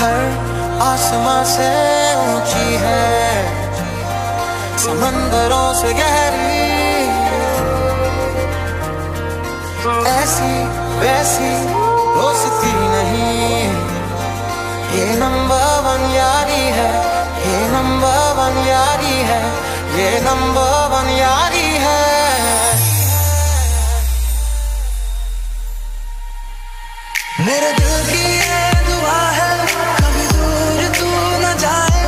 हर आसमां से ऊंची है, समंदरों से गहरी, ऐसी वैसी दोस्ती नहीं, ये नंबर वन यारी है, ये नंबर वन यारी है, ये नंबर वन यारी है। मेरे दिल की ये दुआ है, कभी दूर तू न जाए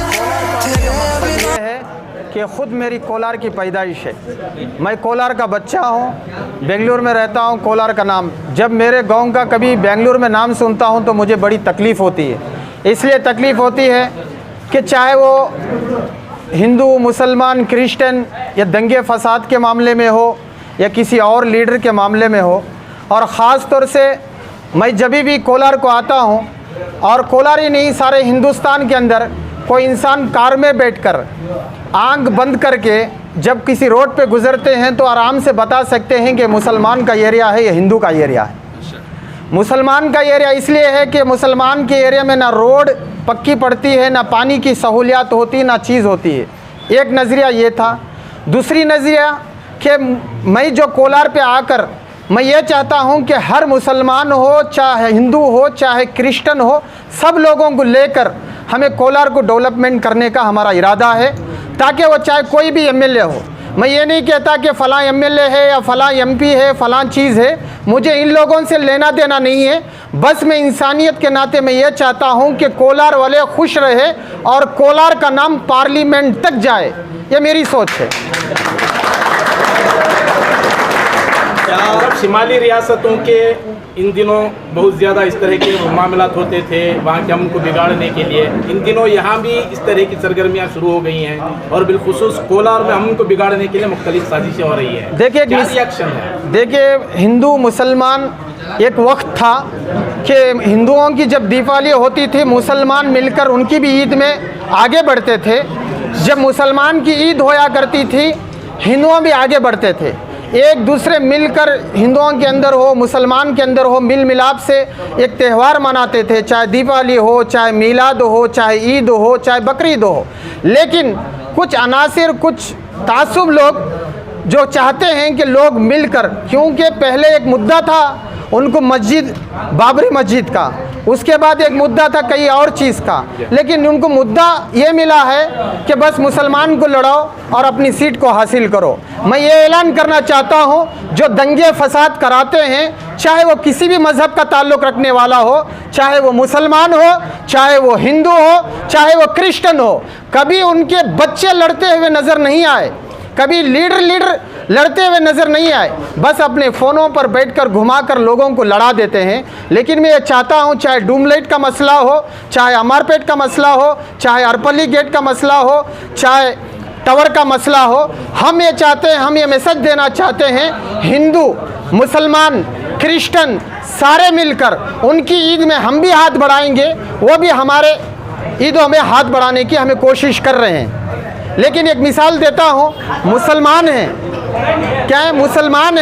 तेरे बिना। है कि ख़ुद मेरी कोलार की पैदाइश है। मैं कोलार का बच्चा हूँ, बेंगलुरु में रहता हूँ। कोलार का नाम, जब मेरे गांव का कभी बेंगलुरु में नाम सुनता हूँ तो मुझे बड़ी तकलीफ़ होती है। इसलिए तकलीफ़ होती है कि चाहे वो हिंदू, मुसलमान, क्रिश्चियन या दंगे फसाद के मामले में हो या किसी और लीडर के मामले में हो, और ख़ास तौर से मैं जब भी कोलार को आता हूँ, और कोलार ही नहीं सारे हिंदुस्तान के अंदर कोई इंसान कार में बैठकर आंख बंद करके जब किसी रोड पे गुज़रते हैं तो आराम से बता सकते हैं कि मुसलमान का एरिया है या हिंदू का एरिया है। मुसलमान का एरिया इसलिए है कि मुसलमान के एरिया में ना रोड पक्की पड़ती है, ना पानी की सहूलियात होती है, ना चीज़ होती है। एक नज़रिया ये था। दूसरी नज़रिया कि मैं जो कोलार पे आकर मैं ये चाहता हूँ कि हर मुसलमान हो, चाहे हिंदू हो, चाहे क्रिश्चियन हो, सब लोगों को लेकर हमें कोलार को डेवलपमेंट करने का हमारा इरादा है, ताकि वो चाहे कोई भी एमएलए हो। मैं ये नहीं कहता कि फ़लाँ एमएलए है या फ़लाँ एमपी है, फ़लाँ चीज़ है, मुझे इन लोगों से लेना देना नहीं है। बस मैं इंसानियत के नाते मैं ये चाहता हूँ कि कोलार वाले खुश रहे और कोलार का नाम पार्लियामेंट तक जाए, ये मेरी सोच है। शिमाली रियासतों के इन दिनों बहुत ज़्यादा इस तरह के मामलात होते थे वहाँ के अमन को बिगाड़ने के लिए, इन दिनों यहाँ भी इस तरह की सरगर्मियाँ शुरू हो गई हैं और बिलखुसूस कोलार में अमन को बिगाड़ने के लिए मुख्तलिफ साजिशें हो रही हैं। देखिए क्या रिएक्शन है? देखिए, हिंदू मुसलमान एक वक्त था कि हिंदुओं की जब दीपावली होती थी मुसलमान मिलकर उनकी भी ईद में आगे बढ़ते थे। जब मुसलमान की ईद होया करती थी हिंदुओं भी आगे बढ़ते थे, एक दूसरे मिलकर हिंदुओं के अंदर हो, मुसलमान के अंदर हो, मिल मिलाप से एक त्यौहार मनाते थे, चाहे दीपावली हो, चाहे मीलाद हो, चाहे ईद हो, चाहे बकरीद हो। लेकिन कुछ अनासिर, कुछ तासुब लोग जो चाहते हैं कि लोग मिलकर, क्योंकि पहले एक मुद्दा था उनको मस्जिद, बाबरी मस्जिद का, उसके बाद एक मुद्दा था कई और चीज़ का, लेकिन उनको मुद्दा ये मिला है कि बस मुसलमान को लड़ाओ और अपनी सीट को हासिल करो। मैं ये ऐलान करना चाहता हूँ, जो दंगे फसाद कराते हैं, चाहे वो किसी भी मज़हब का ताल्लुक़ रखने वाला हो, चाहे वो मुसलमान हो, चाहे वो हिंदू हो, चाहे वो क्रिश्चियन हो, कभी उनके बच्चे लड़ते हुए नज़र नहीं आए, कभी लीडर लड़ते हुए नज़र नहीं आए। बस अपने फ़ोनों पर बैठकर घुमाकर लोगों को लड़ा देते हैं। लेकिन मैं ये चाहता हूँ, चाहे डूमलाइट का मसला हो, चाहे अमरपेट का मसला हो, चाहे अरपली गेट का मसला हो, चाहे टावर का मसला हो, हम ये चाहते हैं, हम ये मैसेज देना चाहते हैं, हिंदू, मुसलमान, क्रिश्चियन सारे मिलकर उनकी ईद में हम भी हाथ बढ़ाएंगे, वो भी हमारे ईदों में हाथ बढ़ाने की हमें कोशिश कर रहे हैं। लेकिन एक मिसाल देता हूँ, मुसलमान हैं, क्या है, मुसलमान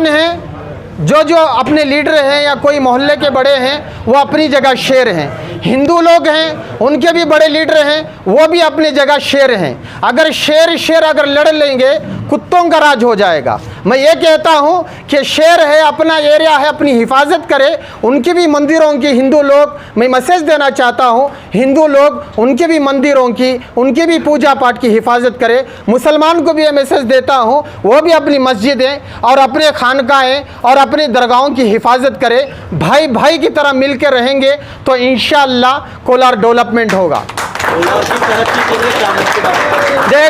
हैं जो अपने लीडर हैं या कोई मोहल्ले के बड़े हैं, वो अपनी जगह शेर हैं। हिंदू लोग हैं, उनके भी बड़े लीडर हैं, वो भी अपनी जगह शेर हैं। अगर शेर अगर लड़ लेंगे, कुत्तों का राज हो जाएगा। मैं ये कहता हूँ कि शेर है, अपना एरिया है, अपनी हिफाजत करे। उनके भी मंदिरों की, हिंदू लोग, मैं मैसेज देना चाहता हूँ, हिंदू लोग उनके भी मंदिरों की, उनके भी पूजा पाठ की हिफाजत करे। मुसलमान को भी ये मैसेज देता हूँ, वो भी अपनी मस्जिदें और अपने खानकाएँ और अपनी दरगाहों की हिफाजत करे। भाई भाई की तरह मिल के रहेंगे तो इंशाअल्लाह कोलार डेवलपमेंट होगा।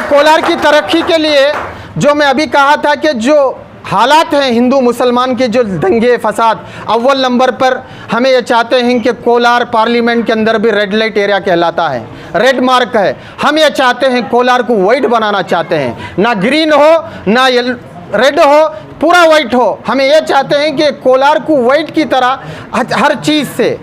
कोलार की तरक्की के लिए जो मैं अभी कहा था कि जो हालात हैं हिंदू मुसलमान के, जो दंगे फसाद, अव्वल नंबर पर हमें ये चाहते हैं कि कोलार पार्लियामेंट के अंदर भी रेड लाइट एरिया कहलाता है, रेड मार्क है। हम ये चाहते हैं कोलार को वाइट बनाना चाहते हैं, ना ग्रीन हो ना रेड हो, पूरा वाइट हो। हमें ये चाहते हैं कि कोलार को वाइट की तरह हर चीज़ से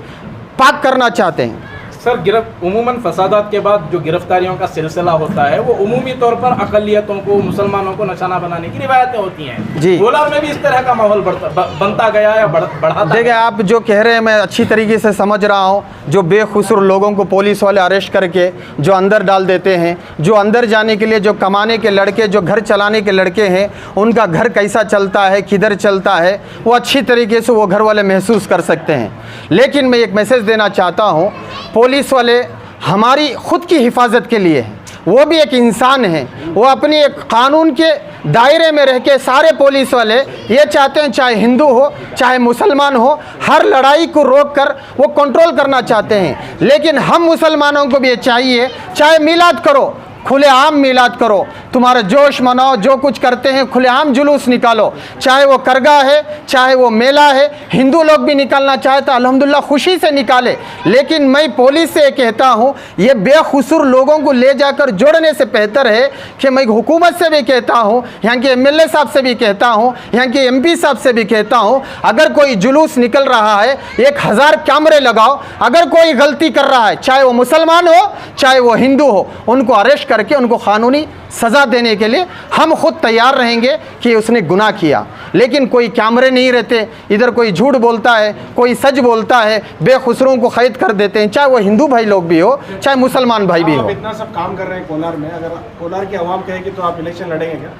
पाक करना चाहते हैं। सर, उमूमन फसादात के बाद जो गिरफ्तारियों का सिलसिला होता है वो उमूमी तौर पर अक़लियतों को, मुसलमानों को निशाना बनाने की रिवायतें होती हैं जी। कोलार में भी इस तरह का माहौल बनता गया या बढ़ा? देखिए, आप जो कह रहे हैं मैं अच्छी तरीके से समझ रहा हूँ। जो बेखुसूर लोगों को पुलिस वाले अरेस्ट करके जो अंदर डाल देते हैं, जो अंदर जाने के लिए जो कमाने के लड़के, जो घर चलाने के लड़के हैं, उनका घर कैसा चलता है, किधर चलता है, वो अच्छी तरीके से वो घर वाले महसूस कर सकते हैं। लेकिन मैं एक मैसेज देना चाहता हूँ, पुलिस वाले हमारी खुद की हिफाजत के लिए हैं। वो भी एक इंसान है, वो अपनी एक कानून के दायरे में रह के सारे पुलिस वाले ये चाहते हैं, चाहे हिंदू हो चाहे मुसलमान हो, हर लड़ाई को रोक कर वो कंट्रोल करना चाहते हैं। लेकिन हम मुसलमानों को भी ये चाहिए, चाहे मिलाद करो, खुलेआम मिलाद करो, तुम्हारा जोश मनाओ, जो कुछ करते हैं खुलेआम जुलूस निकालो, चाहे वो करगा है चाहे वो मेला है। हिंदू लोग भी निकालना चाहे तो अल्हम्दुलिल्लाह खुशी से निकाले। लेकिन मैं पुलिस से कहता हूँ, ये बेखुसूर लोगों को ले जाकर जोड़ने से बेहतर है कि मैं हुकूमत से भी कहता हूँ, यहाँ के MLA साहब से भी कहता हूँ, यहाँ के MP साहब से भी कहता हूँ, अगर कोई जुलूस निकल रहा है 1000 कैमरे लगाओ। अगर कोई गलती कर रहा है, चाहे वो मुसलमान हो चाहे वो हिंदू हो, उनको अरेस्ट करके उनको कानूनी सज़ा देने के लिए हम खुद तैयार रहेंगे कि उसने गुनाह किया। लेकिन कोई कैमरे नहीं रहते, इधर कोई झूठ बोलता है, कोई सच बोलता है, बेखुसरों को कैद कर देते हैं, चाहे वो हिंदू भाई लोग भी हो चाहे मुसलमान भाई भी हो। इतना सब काम कर रहे हैं कोलार में, अगर कोलार की आवाम कहेगी तो आप इलेक्शन लड़ेंगे क्या?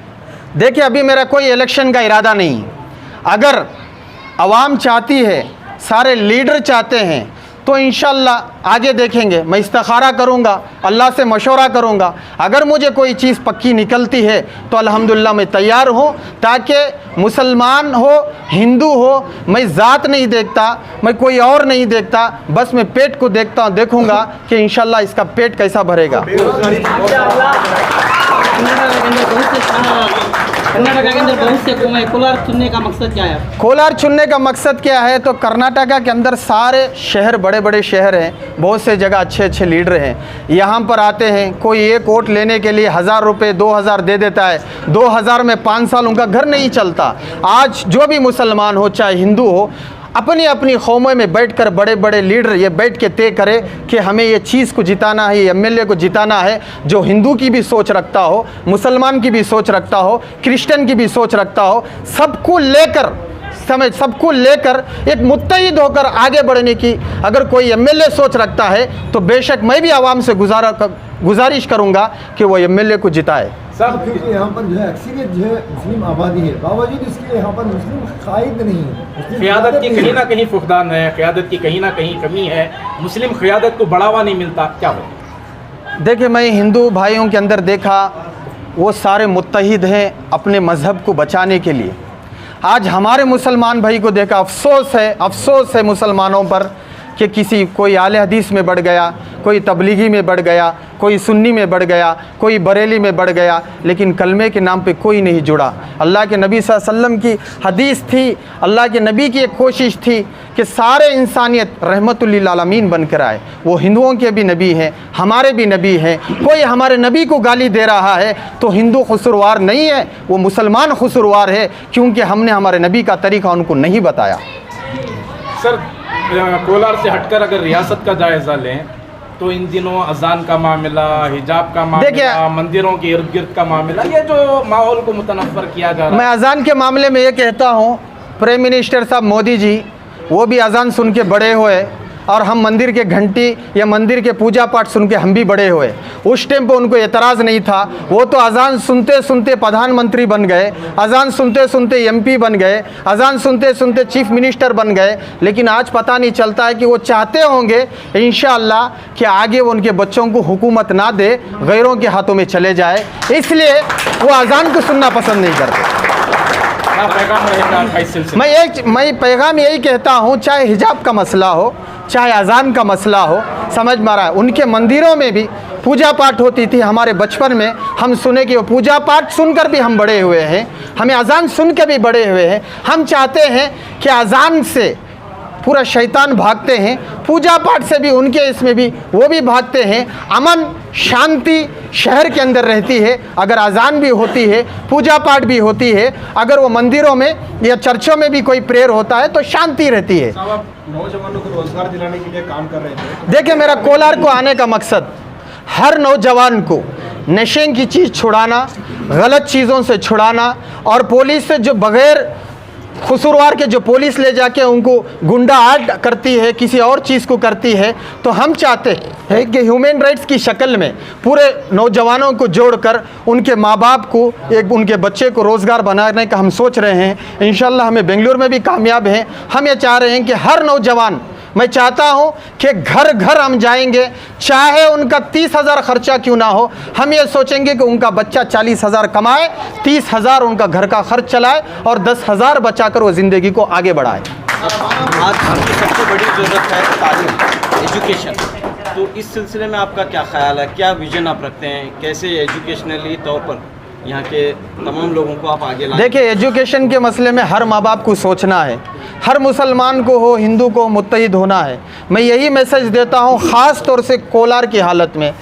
देखिए, अभी मेरा कोई इलेक्शन का इरादा नहीं। अगर आवाम चाहती है, सारे लीडर चाहते हैं, तो इंशाल्लाह आगे देखेंगे। मैं इस्तिखारा करूँगा, अल्लाह से मशवरा करूँगा। अगर मुझे कोई चीज़ पक्की निकलती है तो अल्हम्दुलिल्लाह मैं तैयार हूँ, ताकि मुसलमान हो हिंदू हो, मैं ज़ात नहीं देखता, मैं कोई और नहीं देखता, बस मैं पेट को देखूँगा कि इंशाल्लाह इसका पेट कैसा भरेगा। कर्नाटक के अंदर बहुत से कुएं हैं, कोलार चुनने का मकसद क्या है? कोलार चुनने का मकसद क्या है? तो कर्नाटका के अंदर सारे शहर, बड़े बड़े शहर हैं, बहुत से जगह अच्छे अच्छे लीडर हैं, यहाँ पर आते हैं। कोई एक वोट लेने के लिए 1000 रुपये 2000 दे देता है, 2000 में 5 साल उनका घर नहीं चलता। आज जो भी मुसलमान हो चाहे हिंदू हो, अपनी अपनी कौमों में बैठकर बड़े बड़े लीडर ये बैठ के तय करें कि हमें ये चीज़ को जिताना है, ये MLA को जिताना है, जो हिंदू की भी सोच रखता हो, मुसलमान की भी सोच रखता हो, क्रिश्चियन की भी सोच रखता हो, सबको लेकर एक मुत्तहिद होकर आगे बढ़ने की अगर कोई MLA सोच रखता है तो बेशक मैं भी आवाम से गुजारिश करूँगा कि वो MLA को जिताए। सर, क्योंकि यहाँ पर जो है अक्सरियत जो है मुस्लिम आबादी है, बावजूद इसके यहाँ पर मुस्लिम क़ायद नहीं है। क़यादत की कहीं ना कहीं फुकदान है, क़यादत की कहीं ना कहीं कमी है, मुस्लिम क़यादत को बढ़ावा नहीं मिलता, क्या हो? देखिए, मैं हिंदू भाइयों के अंदर देखा वो सारे मुत्तहिद हैं अपने मज़हब को बचाने के लिए। आज हमारे मुसलमान भाई को देखा, अफसोस है मुसलमानों पर कि कोई आले हदीस में बढ़ गया, कोई तबलीगी में बढ़ गया, कोई सुन्नी में बढ़ गया, कोई बरेली में बढ़ गया, लेकिन कलमे के नाम पे कोई नहीं जुड़ा। अल्लाह के नबी सल्लल्लाहु अलैहि वसल्लम की हदीस थी, अल्लाह के नबी की एक कोशिश थी कि सारे इंसानियत रहमतुल लिल आलमीन बनकर आए। वो हिंदुओं के भी नबी हैं, हमारे भी नबी हैं। कोई हमारे नबी को गाली दे रहा है तो हिंदू खुसरवार नहीं है, वो मुसलमान खुसरवार है, क्योंकि हमने हमारे नबी का तरीक़ा उनको नहीं बताया। सर, कोलार से हटकर अगर रियासत का जायज़ा लें तो इन दिनों अजान का मामला, हिजाब का मामला, मंदिरों के इर्द गिर्द का मामला, ये जो माहौल को मुतनफ़्फ़र किया जा रहा है। मैं अजान के मामले में ये कहता हूँ, प्राइम मिनिस्टर साहब मोदी जी वो भी अजान सुन के बड़े हुए, और हम मंदिर के घंटी या मंदिर के पूजा पाठ सुन के हम भी बड़े हुए। उस टाइम पे उनको एतराज़ नहीं था, वो तो अजान सुनते सुनते प्रधानमंत्री बन गए, अजान सुनते सुनते MP बन गए, अजान सुनते सुनते चीफ मिनिस्टर बन गए। लेकिन आज पता नहीं चलता है कि वो चाहते होंगे इंशाअल्लाह कि आगे वो उनके बच्चों को हुकूमत ना दे, गैरों के हाथों में चले जाए, इसलिए वो अजान को सुनना पसंद नहीं करते। मैं पैगाम यही कहता हूँ, चाहे हिजाब का मसला हो, चाहे अजान का मसला हो, समझ में आ रहा है, उनके मंदिरों में भी पूजा पाठ होती थी। हमारे बचपन में हम सुने कि वो पूजा पाठ सुनकर भी हम बड़े हुए हैं, हमें अजान सुन के भी बड़े हुए हैं। हम चाहते हैं कि अजान से पूरा शैतान भागते हैं, पूजा पाठ से भी उनके इसमें भी वो भी भागते हैं। अमन शांति शहर के अंदर रहती है, अगर अजान भी होती है, पूजा पाठ भी होती है, अगर वो मंदिरों में या चर्चों में भी कोई प्रेयर होता है तो शांति रहती है। साहब, आप नौजवानों को रोजगार दिलाने के लिए काम कर रहे थे। देखिए, मेरा कोलार को आने का मकसद हर नौजवान को नशे की चीज़ छुड़ाना, गलत चीज़ों से छुड़ाना, और पुलिस से जो बगैर कसूरवार के जो पुलिस ले जाके उनको गुंडा आर्ट करती है, किसी और चीज़ को करती है, तो हम चाहते हैं कि ह्यूमन राइट्स की शक्ल में पूरे नौजवानों को जोड़कर उनके माँ बाप को, एक उनके बच्चे को रोज़गार बनाने का हम सोच रहे हैं। इंशाल्लाह हमें बेंगलुरु में भी कामयाब हैं। हम ये चाह रहे हैं कि हर नौजवान, मैं चाहता हूं कि घर घर हम जाएंगे, चाहे उनका 30,000 खर्चा क्यों ना हो, हम ये सोचेंगे कि उनका बच्चा 40,000 कमाए, 30,000 उनका घर का खर्च चलाए और 10,000 बचाकर वो ज़िंदगी को आगे बढ़ाए। आज की सबसे बड़ी ज़रूरत है तालीम, एजुकेशन। तो इस सिलसिले में आपका क्या ख्याल है, क्या विजन आप रखते हैं, कैसे एजुकेशनली तौर पर यहाँ के तमाम लोगों को आप आगे लाएं? देखिए, एजुकेशन के मसले में हर माँ बाप को सोचना है, हर मुसलमान को हो, हिंदू को मुत्तहिद होना है। मैं यही मैसेज देता हूँ, ख़ास तौर से कोलार की हालत में।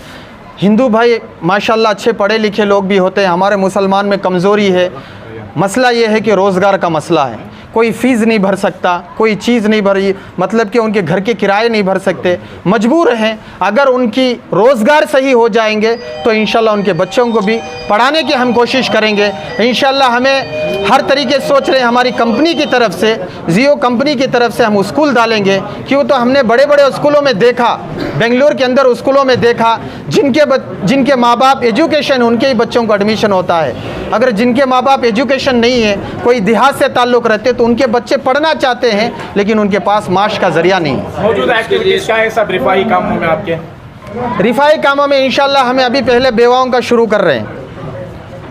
हिंदू भाई माशाल्लाह अच्छे पढ़े लिखे लोग भी होते हैं, हमारे मुसलमान में कमज़ोरी है। मसला ये है कि रोज़गार का मसला है, कोई फ़ीस नहीं भर सकता, कोई चीज़ नहीं भरी, मतलब कि उनके घर के किराए नहीं भर सकते, मजबूर हैं। अगर उनकी रोज़गार सही हो जाएंगे तो इंशाल्लाह उनके बच्चों को भी पढ़ाने की हम कोशिश करेंगे। इंशाल्लाह हमें हर तरीके से सोच रहे हैं, हमारी कंपनी की तरफ से, जियो कंपनी की तरफ से हम स्कूल डालेंगे। क्यों, तो हमने बड़े बड़े स्कूलों में देखा, बेंगलुरु के अंदर स्कूलों में देखा, जिनके माँ बाप एजुकेशन, उनके ही बच्चों को एडमिशन होता है। अगर जिनके माँ बाप एजुकेशन नहीं है, कोई देहात से ताल्लुक़ रहते, तो उनके बच्चे पढ़ना चाहते हैं लेकिन उनके पास माश का ज़रिया नहीं है। मौजूदा एक्टिविटीज़ क्या है सब रिफाही कामों में आपके? रिफाही कामों में इंशाल्लाह हमें अभी पहले बेवाओं का शुरू कर रहे हैं,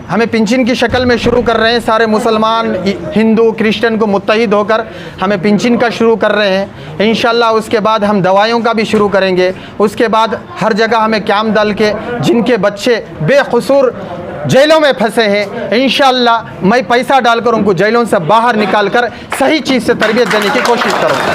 हमें पिंचिन की शक्ल में शुरू कर रहे हैं। सारे मुसलमान, हिंदू, क्रिश्चियन को मुत्तहिद होकर हमें पिंचिन का शुरू कर रहे हैं इंशाल्लाह। उसके बाद हम दवाइयों का भी शुरू करेंगे। उसके बाद हर जगह हमें कैंप डाल के जिनके बच्चे बेकसूर जेलों में फंसे हैं, इंशाल्लाह मैं पैसा डालकर उनको जेलों से बाहर निकालकर सही चीज़ से तरबियत देने की कोशिश करूँगा।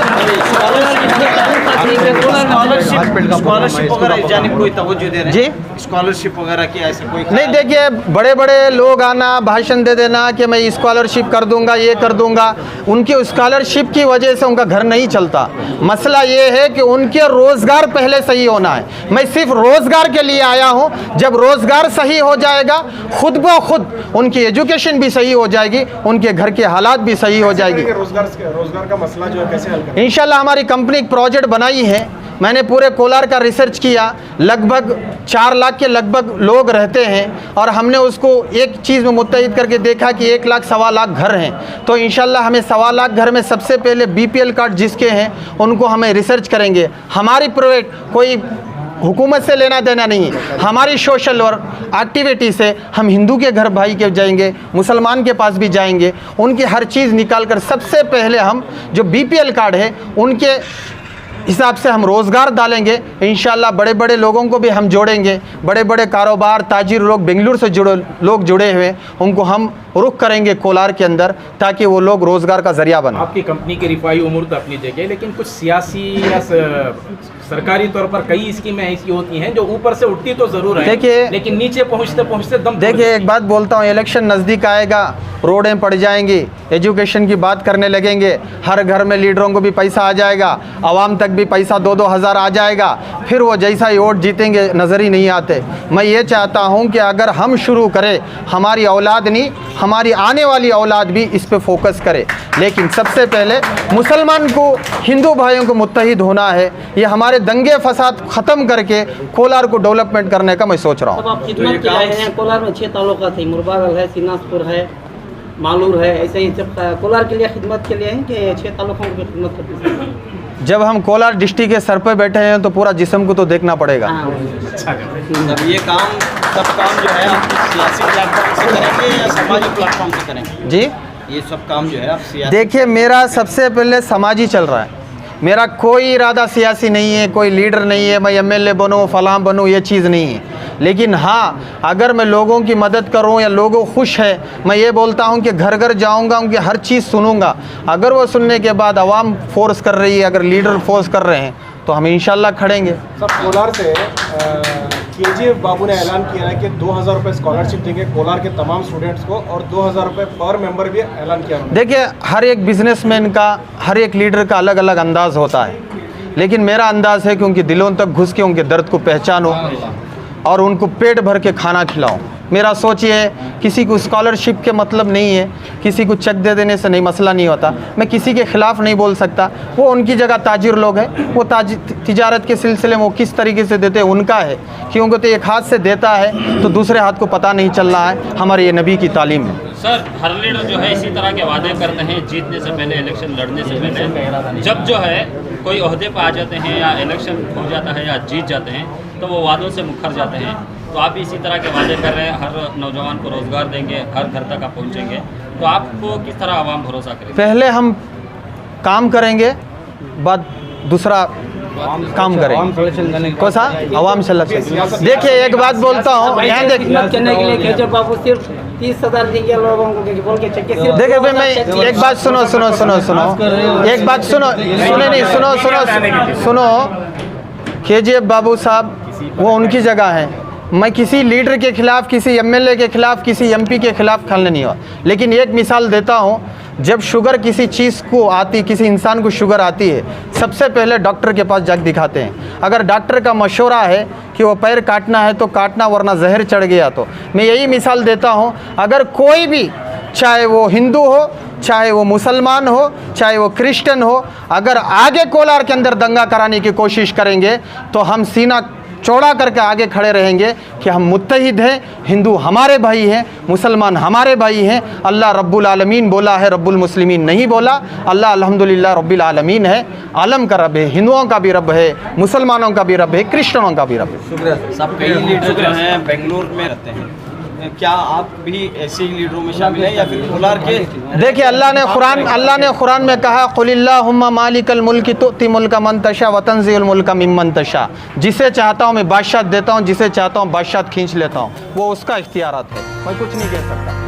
स्कॉलरशिप वगैरह जाने कोई तवज्जो दे रहे हैं जी? स्कॉलरशिप वगैरह की ऐसे कोई नहीं, देखिए, बड़े बड़े लोग आना, भाषण दे देना कि मैं स्कॉलरशिप कर दूंगा, ये कर दूंगा, उनकी स्कॉलरशिप की वजह से उनका घर नहीं चलता। मसला ये है कि उनके रोज़गार पहले सही होना है। मैं सिर्फ रोज़गार के लिए आया हूँ। जब रोज़गार सही हो जाएगा, खुद ब खुद उनकी एजुकेशन भी सही हो जाएगी, उनके घर के हालात भी सही हो जाएगी। रोजगार का मसला जो है कैसे हल करें? इंशाल्लाह हमारी कंपनी एक प्रोजेक्ट बनाई है, मैंने पूरे कोलार का रिसर्च किया, लगभग 4 लाख के लगभग लोग रहते हैं और हमने उसको एक चीज़ में मुत्तहिद करके देखा कि 1 लाख सवा लाख घर हैं। तो इंशाल्लाह हमें सवा लाख घर में सबसे पहले BPL कार्ड जिसके हैं उनको हमें रिसर्च करेंगे। हमारी प्राइवेट कोई हुकूमत से लेना देना नहीं है, हमारी सोशल और एक्टिविटी से हम हिंदू के घर भाई के जाएंगे, मुसलमान के पास भी जाएंगे, उनकी हर चीज़ निकाल कर सबसे पहले हम जो BPL कार्ड है उनके हिसाब से हम रोज़गार डालेंगे। इंशाल्लाह बड़े बड़े लोगों को भी हम जोड़ेंगे, बड़े बड़े कारोबार, ताजिर लोग, बेंगलुरु से जुड़े हुए, उनको हम रुख करेंगे कोलार के अंदर, ताकि वो लोग रोज़गार का ज़रिया बने। आपकी कंपनी के रिफाई उमूर तो अपनी जगह, लेकिन कुछ सियासी या सरकारी तौर पर कई स्कीमें ऐसी होती हैं जो ऊपर से उठती तो ज़रूर है, देखिए, लेकिन नीचे पहुँचते पहुँचते दम। देखिए, एक बात बोलता हूँ, इलेक्शन नज़दीक आएगा, रोडें पड़ जाएंगी, एजुकेशन की बात करने लगेंगे, हर घर में लीडरों को भी पैसा आ जाएगा, आवाम तक भी पैसा 2-2 हज़ार आ जाएगा, फिर वो जैसा ही वोट जीतेंगे नज़र ही नहीं आते। मैं ये चाहता हूँ कि अगर हम शुरू करें, हमारी औलाद नहीं, हमारी आने वाली औलाद भी इस पे फोकस करे, लेकिन सबसे पहले मुसलमान को, हिंदू भाइयों को मुत्तहिद होना है। ये हमारे दंगे फसाद ख़त्म करके कोलार को डेवलपमेंट करने का मैं सोच रहा हूँ। अब आप खिदमत के आए हैं, कोलार में 6 तालुकात है, मुरबागल है, सीनासपुर है, मालूर है, ऐसे ही सब कोलार के लिए खिदमत के लिए हैं कि 6 तालुकों की खिदमत करते हैं? जब हम कोलार डिस्ट्रिक्ट के सर पे बैठे हैं तो पूरा जिस्म को तो देखना पड़ेगा। अब ये काम, सब काम जो है आप सियासी प्लेटफॉर्म से करेंगे या सामाजिक प्लेटफॉर्म से करेंगे? जी, ये सब काम जो है आप सियासी? देखिए, मेरा सबसे पहले समाजी चल रहा है, मेरा कोई इरादा सियासी नहीं है, कोई लीडर नहीं है, मैं MLA बनूँ, फलां बनूँ, ये चीज़ नहीं है। लेकिन हाँ, अगर मैं लोगों की मदद करूं या लोगों खुश है, मैं ये बोलता हूं कि घर घर जाऊंगा, उनकी हर चीज़ सुनूंगा। अगर वो सुनने के बाद आवाम फोर्स कर रही है, अगर लीडर फोर्स कर रहे हैं, तो हम इंशाल्लाह खड़ेंगे। सर, कोलार से केजीएफ बाबू ने ऐलान किया है कि 2000 रुपये स्कॉलरशिप देंगे कोलार के तमाम स्टूडेंट्स को, और 2000 रुपये पर मेंबर भी ऐलान किया उन्होंने। देखिए, हर एक बिजनेसमैन का, हर एक लीडर का अलग अलग अंदाज़ होता है, लेकिन मेरा अंदाज़ है कि उनके दिलों तक घुस के उनके दर्द को पहचानूं और उनको पेट भर के खाना खिलाऊं। मेरा सोच ये है, किसी को स्कॉलरशिप के मतलब नहीं है, किसी को चेक दे देने से नहीं मसला नहीं होता। मैं किसी के ख़िलाफ़ नहीं बोल सकता, वो उनकी जगह ताजिर लोग हैं, वो तिजारत के सिलसिले में वो किस तरीके से देते हैं उनका है, क्योंकि तो एक हाथ से देता है तो दूसरे हाथ को पता नहीं चल रहा है। हमारे ये नबी की तालीम है। सर, हर लीडर जो है इसी तरह के वादे करते हैं जीतने से पहले, इलेक्शन लड़ने से पहले। जब जो है कोई ओहदे पर आ जाते हैं या इलेक्शन हो जाता है या जीत जाते हैं, तो वो वादों से मुकर जाते हैं। तो आप इसी तरह के वादे कर रहे हैं, हर नौजवान को रोज़गार देंगे, हर घर तक आप पहुँचेंगे, तो आपको किस तरह आवाम भरोसा करें? पहले हम काम करेंगे, बाद दूसरा काम करेंगे। कौन सा आवाम से? देखिए, एक बात बोलता हूँ, यहाँ देखिए बाबू सिर्फ 30,000 देंगे लोगों को बोल के चेक। देखिए भाई, मैं एक बात सुनो, एक बात सुनो। केजीएफ बाबू साहब वो उनकी जगह है, मैं किसी लीडर के खिलाफ, किसी एमएलए के खिलाफ, किसी एमपी के खिलाफ खड़े नहीं हुआ। लेकिन एक मिसाल देता हूँ, जब शुगर किसी चीज़ को आती, किसी इंसान को शुगर आती है, सबसे पहले डॉक्टर के पास जाकर दिखाते हैं। अगर डॉक्टर का मशवरा है कि वो पैर काटना है तो काटना, वरना जहर चढ़ गया तो। मैं यही मिसाल देता हूँ, अगर कोई भी, चाहे वो हिंदू हो, चाहे वो मुसलमान हो, चाहे वो क्रिश्चियन हो, अगर आगे कोलार के अंदर दंगा कराने की कोशिश करेंगे तो हम सीना चौड़ा करके आगे खड़े रहेंगे कि हम मुत्तहिद हैं, हिंदू हमारे भाई हैं, मुसलमान हमारे भाई हैं। अल्लाह रब्बुल आलमीन बोला है, रब्बुल मुस्लिमीन नहीं बोला। अल्लाह अल्हम्दुलिल्लाह रब्बिल आलमीन है, आलम का रब है, हिंदुओं का भी रब है, मुसलमानों का भी रब है, क्रिश्चियनों का भी रब है। शुक्रिया साहब। कई लीडर जो हैं बेंगलुरु में रहते हैं, क्या आप भी ऐसे ही लीडरों में शामिल हैं या फिर कोलार के? देखिए, अल्लाह ने कुरान में कहा, कुलिल्लाहुम्मा मालिकल मुल्क तुअति मुल्का मन तशा व तंज़िउल मुल्का मिम्मन तशा। जिसे चाहता हूँ मैं बादशाह देता हूँ, जिसे चाहता हूँ बादशाह खींच लेता हूँ, वो उसका इख्तियारात है, मैं कुछ नहीं कह सकता।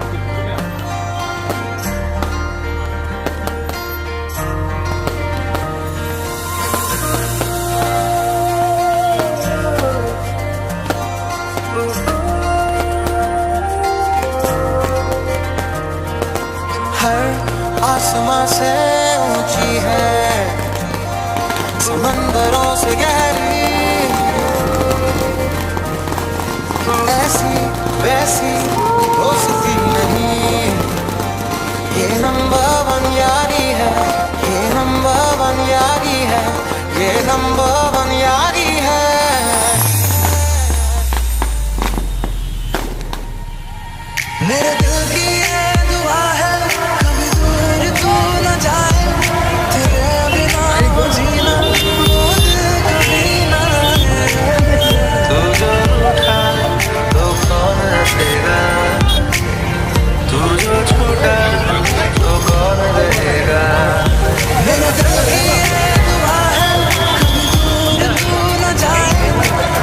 आसमां से ऊंची है, समंदरों से गहरी, ऐसी वैसी दोस्ती नहीं, ये नंबर वन यारी है, ये नंबर वन यारी है, ये नंबर वन यारी है। मेरे दिल की ये दुआ है, कभी दूर तू न जाए, तेरे बिना जीना मुझे कभी ना है। तू जो रूठा तो कौन हंसेगा, तू जो छूटा तो कौन रहेगा। मेरे दिल की ये दुआ है, कभी दूर तू न जाए,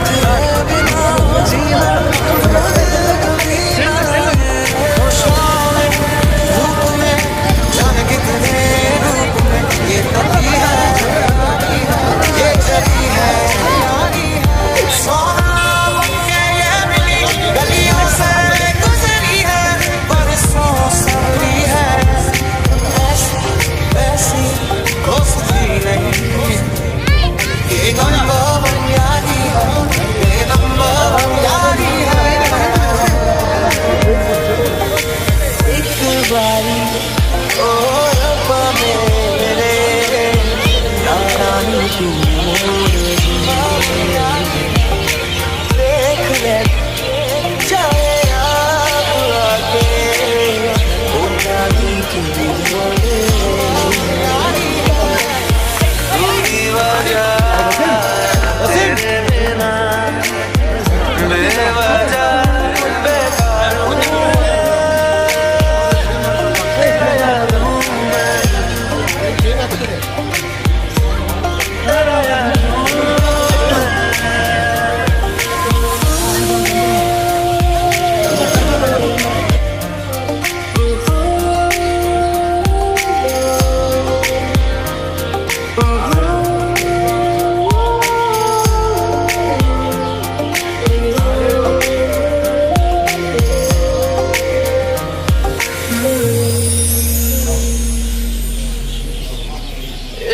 तेरे बिना जीना मुझे कभी ना है।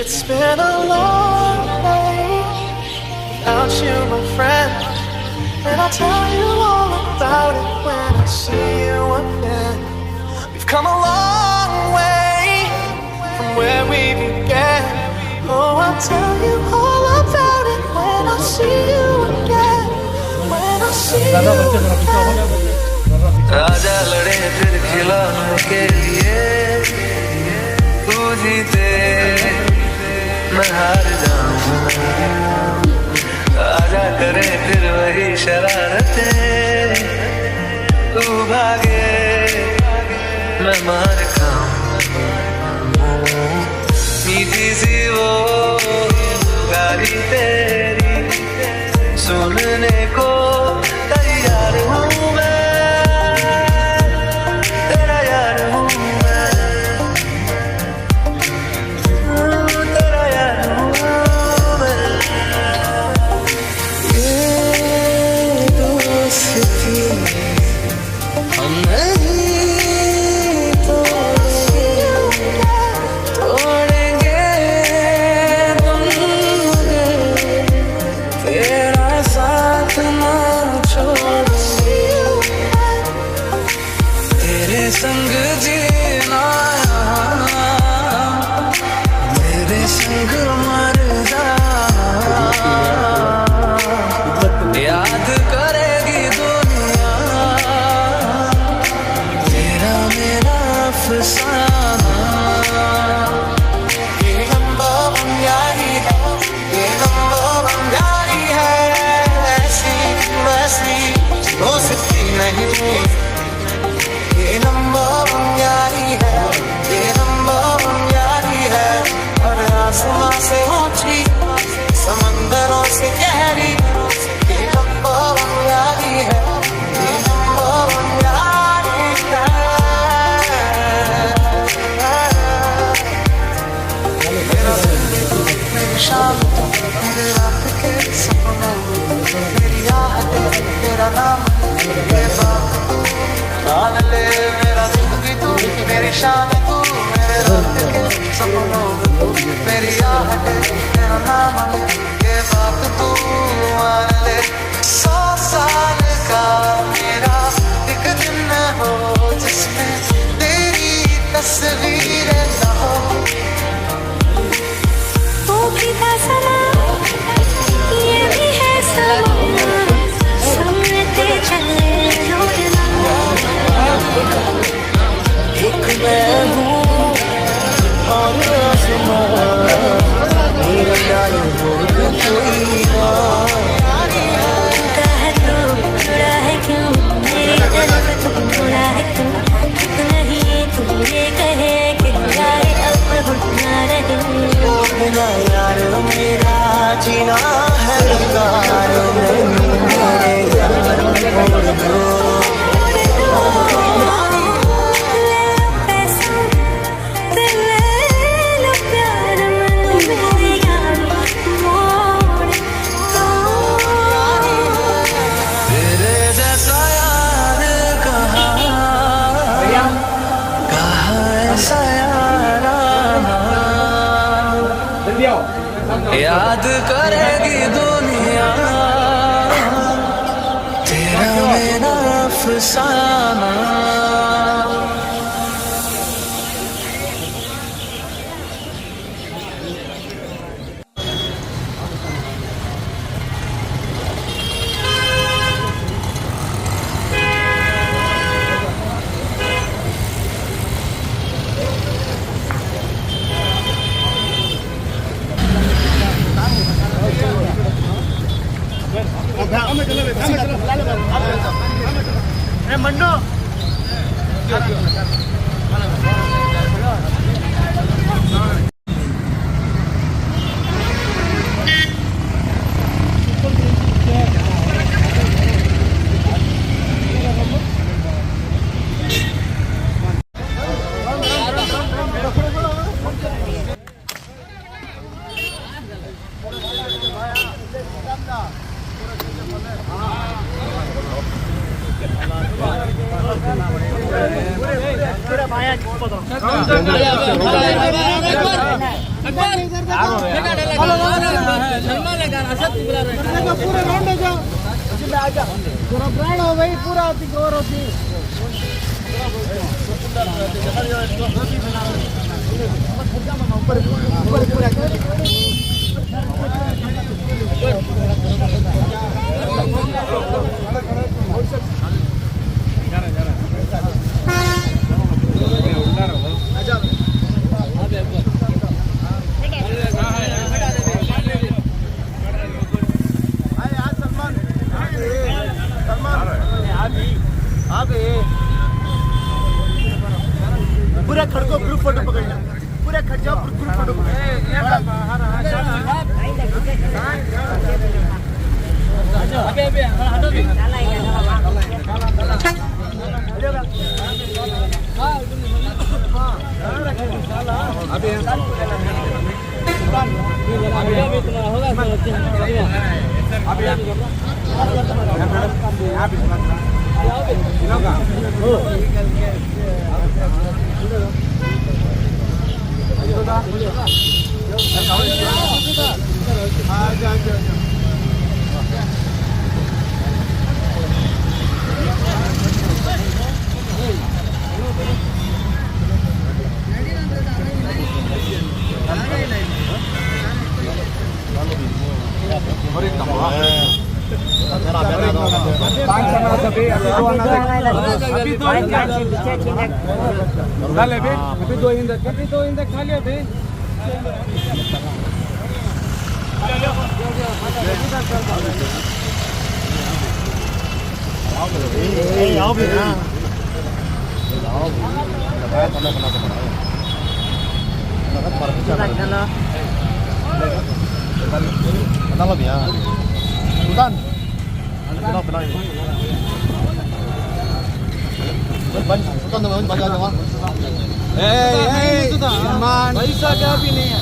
It's been a long day without you, my friend, and I'll tell you all about it when I see you again. We've come a long way from where we began. Oh, I'll tell you all about it when I see you again. When I see you again. आजा लड़े फिर खिलौनों के लिए, तू जीते मैं हार जाऊं। आजा करे फिर वही शरारतें, तू भागे मैं मार खाऊं। मीठी सी वो गाली तेरी सुनने को तैयार हूँ मैं, तेरा यार हूँ मैं, तेरा यार हूँ मैं। ये दोस्ती हम नहीं तोड़ेंगे तुम मगर तेरा साथ ना छोड़ेंगे। तेरे संग जीना मेरे संग मर जाना, याद करेगी दुनिया तेरा मेरा अफसाना। ये लंबा बंजारी है, ये लंबा बंजारी है, ऐसी वैसी दोस्ती नहीं। ये लंबा बंजारी है, ये लंबा बंजारी है, और आसमां से ऊंची समंदरों से गहरी। ये लंबा बंजारी है, ये लंबा बंजारी है। मेरा दिन मेरी शाम मेरे रात के सपनों, मेरी आहट तेरा नाम ये बात मान ले। मेरा जिंदगी तू, मेरी शान तू, मेरे रात के सपनों मेरी आहट तेरा नाम ये बात तू मान ले। 100 साल का मेरा एक दिन हो जिसमें तेरी तस्वीर न हो। वो भी था समा, ये भी है समा, समझते चले रोजना। एक मैं हूँ और आसमां, मेरा ख्याल हो कोई और। टूटा है तो जुड़ा है क्यों, मेरी तरफ तो जुड़ा है क्यों। नहीं तू ये कहे कि जाए अब घुटना रहे। बिना यार मेरा जीना है बेकार, मेरे यार छोड़ दो। तेरे जैसा यार कहाँ ऐसा यार याद करेगी दुनिया तेरा मेरा अफसाना। पूरा खड़को ग्रुप फोटो पकड़ना, पूरा खड़ जाओ ग्रुप फोटो पैसा क्या भी नहीं है।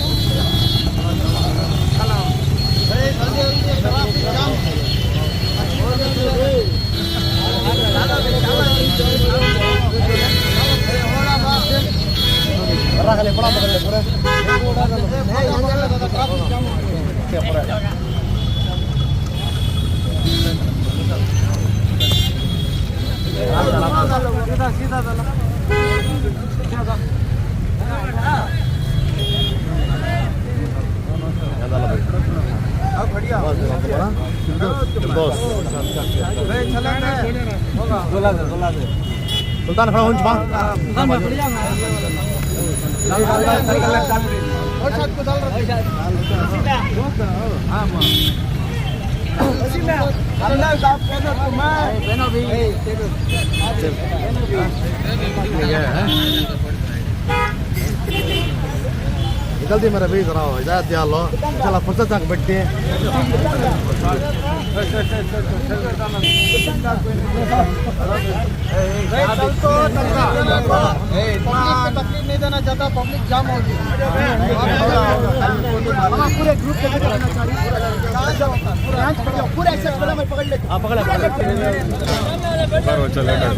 सुल्तान खड़ा होंगे जल्दी मेरा भी कराओ हिदायत दिया लो चला फुर्सत तक बैठते हैं तकलीफ नहीं देना चाहता पब्लिक जाम होगी पूरे ग्रुप के पूरे मैं पकड़ लेता हाँ पकड़ा चलेगा